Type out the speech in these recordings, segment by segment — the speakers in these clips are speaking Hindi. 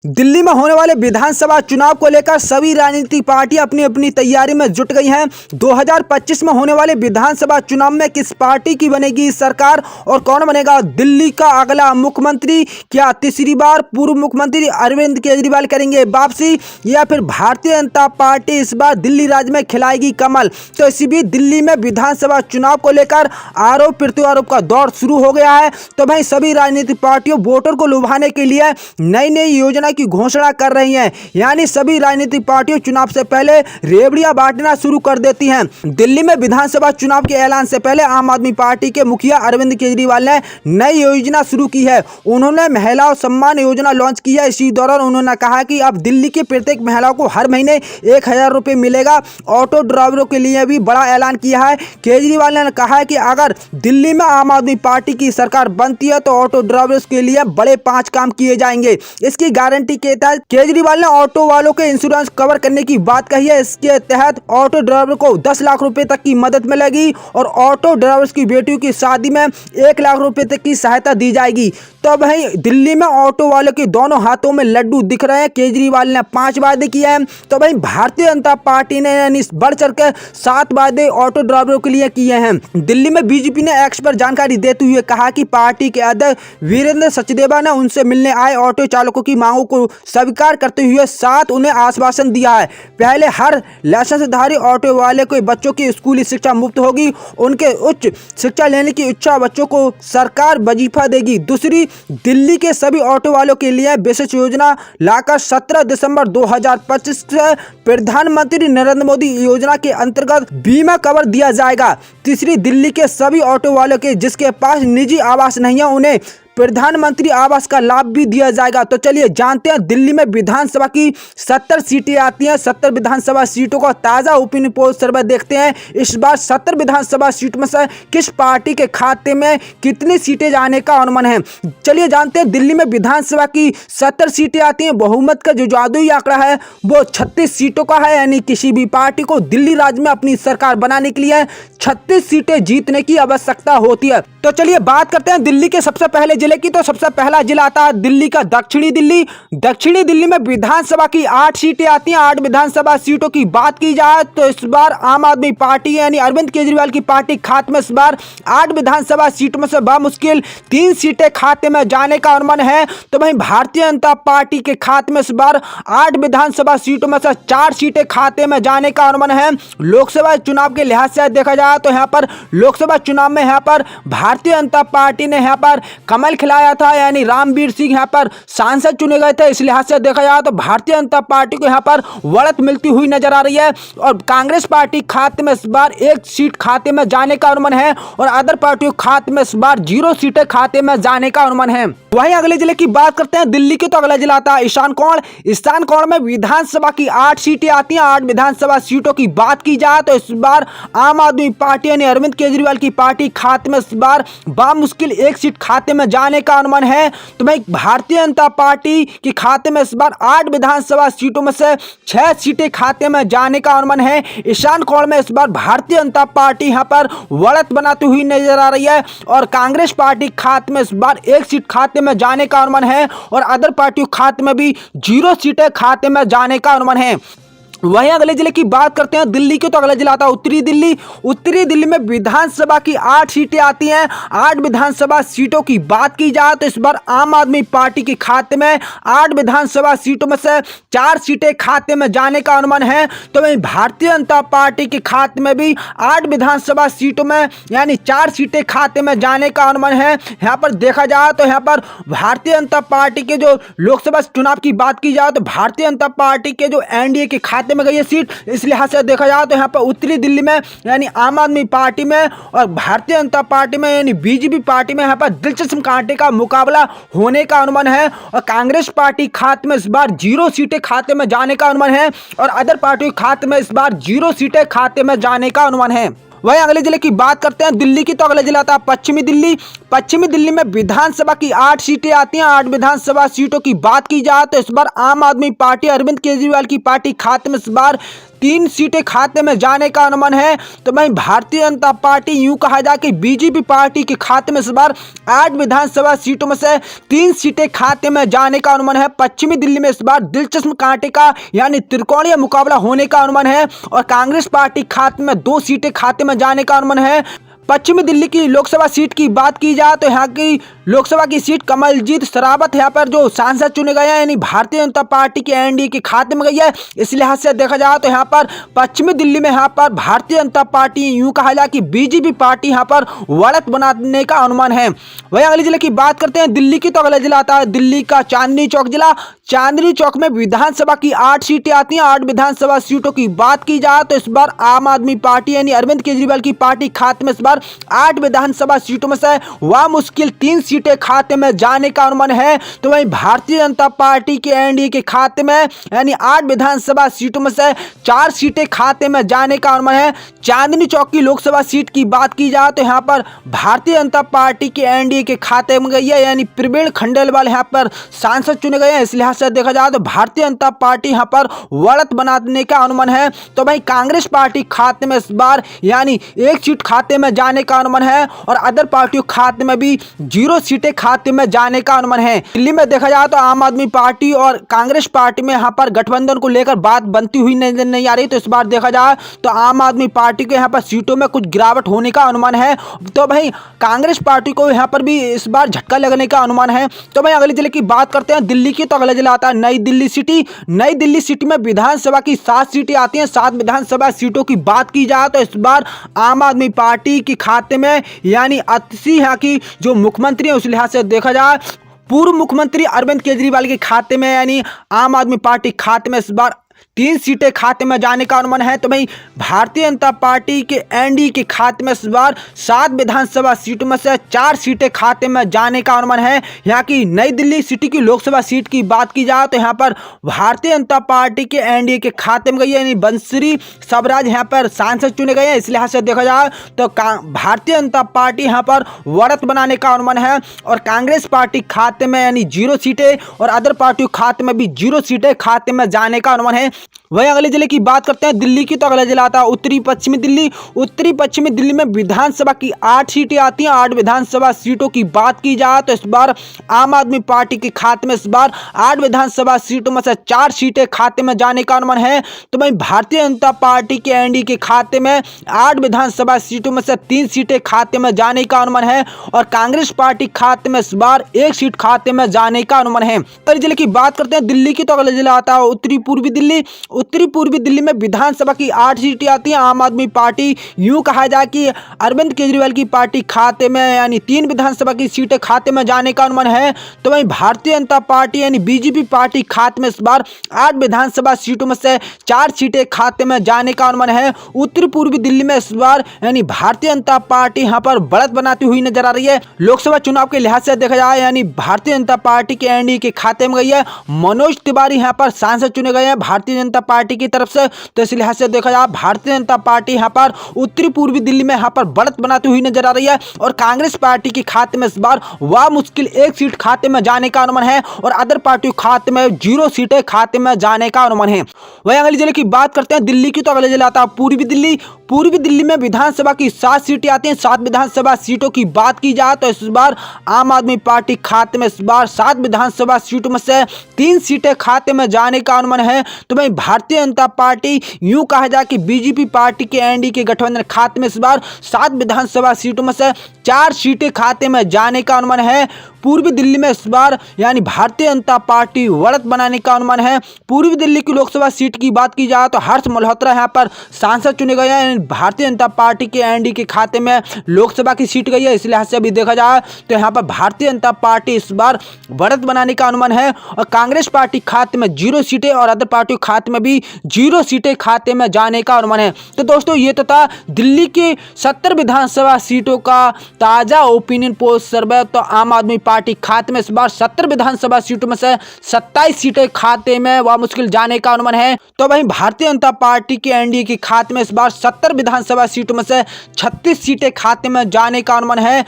दिल्ली में होने वाले विधानसभा चुनाव को लेकर सभी राजनीतिक पार्टियां अपनी अपनी तैयारी में जुट गई हैं। 2025 में होने वाले विधानसभा चुनाव में किस पार्टी की बनेगी सरकार और कौन बनेगा दिल्ली का अगला मुख्यमंत्री? क्या तीसरी बार पूर्व मुख्यमंत्री अरविंद केजरीवाल करेंगे वापसी या फिर भारतीय जनता पार्टी इस बार दिल्ली राज्य में खिलाएगी कमल? तो इसी बीच दिल्ली में विधानसभा चुनाव को लेकर आरोप प्रत्यारोप का दौर शुरू हो गया है। तो भाई सभी राजनीतिक पार्टियों वोटर को लुभाने के लिए नई नई योजना की घोषणा कर रही हैं। यानी सभी राजनीतिक पार्टियां चुनाव से पहले रेवड़ियां बांटना शुरू कर देती हैं। दिल्ली में विधानसभा चुनाव के ऐलान से पहले आम आदमी पार्टी के मुखिया अरविंद केजरीवाल ने नई योजना शुरू की है। उन्होंने महिला सम्मान योजना लॉन्च की है। इसी दौरान उन्होंने कहा कि अब दिल्ली के प्रत्येक महिला को हर महीने 1000 रुपये मिलेगा। ऑटो ड्राइवरों के लिए भी बड़ा ऐलान किया है। केजरीवाल ने कहा है कि अगर दिल्ली में आम आदमी पार्टी की सरकार बनती है तो ऑटो ड्राइवर्स के लिए बड़े 5 काम किए जाएंगे। इसकी गारंटी के तहत केजरीवाल ने ऑटो वालों के इंश्योरेंस कवर करने की बात कही है। इसके तहत ऑटो ड्राइवर को 10 लाख रुपए तक की मदद मिलेगी और ऑटो ड्राइवर्स की बेटियों की शादी में 1 लाख रुपए तक की सहायता दी जाएगी। तो भाई दिल्ली में ऑटो वालों के दोनों हाथों में लड्डू दिख रहे हैं। केजरीवाल ने 5 वादे किए हैं। तो भाई भारतीय जनता पार्टी ने यानी बढ़ चढ़ कर 7 वादे ऑटो ड्राइवरों के लिए किए हैं। दिल्ली में बीजेपी ने एक्स पर जानकारी देते हुए कहा कि पार्टी के अध्यक्ष वीरेंद्र सचदेवा ने उनसे मिलने आए ऑटो चालकों की मांगों को स्वीकार करते हुए साथ उन्हें आश्वासन दिया है। पहले हर लाइसेंसधारी ऑटो वाले को बच्चों की स्कूली शिक्षा मुफ्त होगी। उनके उच्च शिक्षा लेने की इच्छा बच्चों को सरकार वजीफा देगी। दूसरी, दिल्ली के सभी ऑटो वालों के लिए विशेष योजना लाकर 17 दिसंबर 2025 से प्रधानमंत्री नरेंद्र मोदी योजना के अंतर्गत बीमा कवर दिया जाएगा। तीसरी, दिल्ली के सभी ऑटो वालों के जिसके पास निजी आवास नहीं है उन्हें प्रधानमंत्री आवास का लाभ भी दिया जाएगा। तो चलिए जानते हैं दिल्ली में विधानसभा की 70 सीटें आती हैं। 70 विधानसभा सीटों का ताजा ओपिनियन पोल सर्वे देखते हैं। इस बार 70 विधानसभा सीट में से किस पार्टी के खाते में कितनी सीटें जाने का अनुमान है। चलिए जानते हैं दिल्ली में विधानसभा की 70 सीटें आती हैं। बहुमत का जो जादुई आंकड़ा है वो 36 सीटों का है। यानी किसी भी पार्टी को दिल्ली राज्य में अपनी सरकार बनाने के लिए 36 सीटें जीतने की आवश्यकता होती है। तो चलिए बात करते हैं दिल्ली के सबसे पहले जिले की। तो सबसे पहला जिला आता है दिल्ली का दक्षिणी दिल्ली। दक्षिणी दिल्ली में विधानसभा की 8 सीटें आती हैं। 8 विधानसभा सीटों की बात की जाए तो इस बार आम आदमी पार्टी यानी अरविंद केजरीवाल की पार्टी खाते में इस बार 8 विधानसभा सीटों में से बामुश्किल 3 सीटें खाते में जाने का अनुमान है। तो वहीं भारतीय जनता पार्टी के खाते में इस बार 8 विधानसभा सीटों में से 4 सीटें खाते में जाने का अनुमान है। लोकसभा चुनाव के लिहाज से देखा जाए तो यहाँ पर लोकसभा चुनाव में यहाँ पर भारतीय जनता पार्टी ने यहाँ पर कमल खिलाया था। यानी रामवीर सिंह यहाँ पर सांसद चुने गए थे। इस लिहाज से देखा जाए तो भारतीय जनता पार्टी को यहाँ पर बढ़त मिलती हुई नजर आ रही है। और कांग्रेस पार्टी खाते में इस बार 1 सीट खाते में जाने का अनुमान है और अदर पार्टियों खाते में इस बार 0 सीटें खाते में जाने का अनुमान है। वहीं अगले जिले की बात करते हैं दिल्ली की। तो अगला जिला आता है ईशान कोण। ईशान कोण में विधानसभा की 8 सीटें आती हैं। 8 विधानसभा सीटों की बात की जाए तो इस बार आम आदमी पार्टी यानी अरविंद केजरीवाल की पार्टी खाते में इस बार बामुश्किल 1 सीट खाते में जाने का अनुमान है। तो भाई भारतीय जनता पार्टी के खाते में इस बार 8 विधानसभा सीटों में से 6 सीटें खाते में जाने का अनुमान है। ईशान कोण में इस बार भारतीय जनता पार्टी यहां पर बढ़त बनाती हुई नजर आ रही है और कांग्रेस पार्टी खाते में इस बार 1 सीट खाते में जाने का अनुमान है और अदर पार्टियों खाते में भी 0 सीटें खाते में जाने का अनुमान है। वहीं अगले जिले की बात करते हैं दिल्ली की। तो अगला जिला आता है उत्तरी दिल्ली। उत्तरी दिल्ली में विधानसभा की 8 सीटें आती हैं। 8 विधानसभा सीटों की बात की जाए तो इस बार आम आदमी पार्टी के खाते में 8 विधानसभा सीटों में से 4 सीटें खाते में जाने का अनुमान है। तो वहीं भारतीय जनता पार्टी के खाते में भी 8 विधानसभा सीटों में यानी 4 सीटें खाते में जाने का अनुमान है। यहाँ पर देखा जाए तो यहाँ पर भारतीय जनता पार्टी के जो लोकसभा चुनाव की बात की जाए तो भारतीय जनता पार्टी के जो एनडीए के खाते में गई है सीट। इस लिहाज से देखा जाए तो यहाँ पर उत्तरी दिल्ली में यानी आम आदमी पार्टी में और भारतीय जनता पार्टी में यानी बीजेपी पार्टी में यहाँ पर दिलचस्प कांटे का मुकाबला होने का अनुमान है और कांग्रेस पार्टी खाते में इस बार 0 सीटें खाते में जाने का अनुमान है और अदर पार्टी खाते में इस बार 0 सीटें खाते में जाने का अनुमान है। वहीं अगले जिले की बात करते हैं दिल्ली की। तो अगला जिला था पश्चिमी दिल्ली। पश्चिमी दिल्ली में विधानसभा की 8 सीटें आती हैं। 8 विधानसभा सीटों की बात की जाए तो इस बार आम आदमी पार्टी, अरविंद केजरीवाल की पार्टी खाते में इस बार 3 सीटें खाते में जाने का अनुमान है। तो वहीं भारतीय जनता पार्टी, यूं कहा जाए कि बीजेपी पार्टी के खाते में इस बार 8 विधानसभा सीटों में से 3 सीटें खाते में जाने का अनुमान है। पश्चिमी दिल्ली में इस बार दिलचस्प कांटे का यानी त्रिकोणीय मुकाबला होने का अनुमान है और कांग्रेस पार्टी खाते में 2 सीटें खाते में जाने का अनुमान है। पश्चिमी दिल्ली की लोकसभा सीट की बात की जाए तो यहाँ की लोकसभा की सीट कमलजीत शेरावत यहाँ पर जो सांसद चुने गए हैं यानी भारतीय जनता पार्टी के एनडीए के खाते में गई है। इस लिहाज से देखा जाए तो यहाँ पर पश्चिमी दिल्ली में यहाँ पर भारतीय जनता पार्टी, यूं कहा जाए कि बीजेपी पार्टी यहाँ पर बढ़त बनाने का अनुमान है। वहीं अगले जिले की बात करते हैं दिल्ली की, तो अगला जिला आता है दिल्ली का चांदनी चौक जिला। चांदनी चौक में विधानसभा की 8 सीटें आती हैं। 8 विधानसभा सीटों की बात की जाए तो इस बार आम आदमी पार्टी यानी अरविंद केजरीवाल की पार्टी खाते में इस बार 8 विधानसभा सीटों में से वह मुश्किल 3 सीटें खाते में जाने का अनुमान है। तो वहीं भारतीय जनता पार्टी के एनडीए के खाते में यानी 8 विधानसभा सीटों में से 4 सीटें खाते में जाने का अनुमान है। चांदनी चौक की लोकसभा सीट की बात की जाए तो यहाँ पर भारतीय जनता पार्टी के एनडीए के खाते में गई है यानी प्रवीण खंडेलवाल यहाँ पर सांसद चुने गए हैं। इस लिहाज से देखा जाए तो भारतीय जनता पार्टी यहाँ पर बढ़त बनाने का अनुमान है। तो भाई कांग्रेस पार्टी खाते में इस बार यानी 1 सीट खाते में जाने का अनुमान है और अदर पार्टियों खाते में भी 0 सीटें खाते में जाने का अनुमान है। दिल्ली में देखा जाए तो आम आदमी पार्टी और कांग्रेस पार्टी में यहाँ पर गठबंधन को लेकर बात बनती हुई नजर नहीं आ रही। तो इस बार देखा जाए तो आम आदमी पार्टी के यहाँ पर सीटों में कुछ गिरावट होने का अनुमान है। तो भाई कांग्रेस पार्टी को यहाँ पर भी इस बार झटका लगने का अनुमान है। तो भाई अगले जिले की बात करते हैं दिल्ली की, तो अगला जिला आता है नई दिल्ली सिटी। नई दिल्ली सिटी में विधानसभा की 7 सीटें आती हैं। 7 विधानसभा सीटों की बात की जाए तो इस बार आम आदमी पार्टी के खाते में यानी 80 यहाँ की जो मुख्यमंत्री है उस लिहाज से देखा जाए पूर्व मुख्यमंत्री अरविंद केजरीवाल के खाते में यानी आम आदमी पार्टी खाते में इस बार 3 सीटें खाते में जाने का अनुमान है। तो भाई भारतीय जनता पार्टी के एनडीए के खाते में इस बार 7 विधानसभा सीटों में से 4 सीटें खाते में जाने का अनुमान है। यहाँ की नई दिल्ली सिटी की लोकसभा सीट की बात की जाए तो यहाँ पर भारतीय जनता पार्टी के एनडीए के खाते में गई है यानी बंसरी सबराज यहाँ पर सांसद चुने गए हैं। इस लिहाज से देखा जाए तो भारतीय जनता पार्टी यहाँ पर बढ़त बनाने का अनुमान है और कांग्रेस पार्टी खाते में यानी 0 सीटें और अदर पार्टियों खाते में भी 0 सीटें खाते में जाने का अनुमान है। वहीं अगले जिले की बात करते हैं दिल्ली की, तो अगला जिला आता है उत्तरी पश्चिमी दिल्ली। उत्तरी पश्चिमी दिल्ली में विधानसभा की 8 सीटें आती हैं। 8 विधानसभा सीटों की बात की जाए तो इस बार आम आदमी पार्टी के खाते में इस बार 8 विधानसभा सीटों में से 4 सीटें खाते में जाने का अनुमान है। तो वहीं भारतीय जनता पार्टी के एनडीए के खाते में 8 विधानसभा सीटों में से 3 सीटें खाते में जाने का अनुमान है और कांग्रेस पार्टी खाते में इस बार 1 सीट खाते में जाने का अनुमान है। अगले जिले की बात करते हैं दिल्ली की, तो अगला जिला आता है उत्तरी पूर्वी दिल्ली। उत्तरी पूर्वी दिल्ली में विधानसभा की 8 सीटें आती हैं। आम आदमी पार्टी, यूं कहा जाए कि अरविंद केजरीवाल की पार्टी खाते में यानी 3 विधानसभा की सीटें खाते में जाने का अनुमान है। तो वहीं भारतीय जनता पार्टी यानी बीजेपी पार्टी खाते में इस बार 8 विधानसभा सीटों में से 4 सीटें खाते में जाने का अनुमान है। उत्तरी पूर्वी दिल्ली में इस बार यानी भारतीय जनता पार्टी यहाँ पर बढ़त बनाती हुई नजर आ रही है। लोकसभा चुनाव के लिहाज से देखा जाए यानी भारतीय जनता पार्टी के एनडीए के खाते में गई है। मनोज तिवारी यहाँ पर सांसद चुने गए हैं भारतीय जनता पार्टी की तरफ से। तो इस लिहाज से देखा जाए भारतीय जनता पार्टी यहाँ पर उत्तरी पूर्वी दिल्ली में यहाँ पर बढ़त बनाती हुई नजर आ रही है और कांग्रेस पार्टी के खाते में इस बार वह मुश्किल 1 सीट खाते में जाने का अनुमान है और अदर पार्टियों खाते में 0 सीटें खाते में जाने का अनुमान है। वहीं अगले जिले की बात करते हैं दिल्ली की, तो अगले जिला आता है पूर्वी दिल्ली। पूर्वी दिल्ली में विधानसभा की 7 सीटें आती हैं। 7 विधानसभा सीटों की बात की जाए तो इस बार आम आदमी पार्टी खाते में इस बार 7 विधानसभा सीटों में से 3 सीटें खाते में जाने का अनुमान है। तो वहीं भारतीय जनता पार्टी, यूं कहा जाए कि बीजेपी पार्टी के एनडीए के गठबंधन खाते में इस बार 7 विधानसभा सीटों में से 4 सीटें खाते में जाने का अनुमान है। पूर्वी दिल्ली में इस बार यानी भारतीय जनता पार्टी बढ़त बनाने का अनुमान है। पूर्वी दिल्ली की लोकसभा सीट की बात की जाए तो हर्ष मल्होत्रा यहाँ पर सांसद चुने गए हैं। भारतीय जनता पार्टी के एनडीए के खाते में लोकसभा की सीट गई है। इस लिहाज से भी देखा जाए तो यहाँ पर भारतीय जनता पार्टी इस बार बढ़त बनाने का अनुमान है और कांग्रेस पार्टी खाते में 0 सीटें और अदर पार्टियों खाते में भी 0 सीटें खाते में जाने का अनुमान है। तो दोस्तों ये तो था दिल्ली के 70 विधानसभा सीटों का ताजा ओपिनियन पोल सर्वे। तो आम आदमी पार्टी खाते में इस बार 70 विधानसभा सीटों में से 27 सीटें खाते में वह मुश्किल जाने का अनुमान है। तो वहीं भारतीय जनता पार्टी के एनडीए के खाते में इस बार 70 विधानसभा सीटों में से 36 सीटें खाते में जाने का अनुमान है।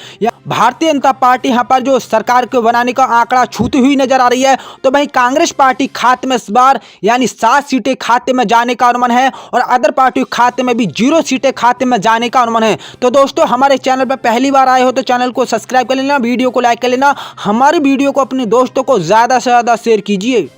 भारतीय जनता पार्टी यहाँ पर जो सरकार को बनाने का आंकड़ा छूती हुई नजर आ रही है, तो वहीं कांग्रेस पार्टी खाते में इस बार यानी 7 सीटें खाते में जाने का अनुमान है और अदर पार्टी खाते में भी 0 सीटें खाते में जाने का अनुमान है। तो दोस्तों हमारे चैनल पर पहली बार आए हो तो चैनल को सब्सक्राइब कर लेना, वीडियो को लाइक कर लेना, हमारी वीडियो को अपने दोस्तों को ज्यादा से ज्यादा शेयर कीजिए।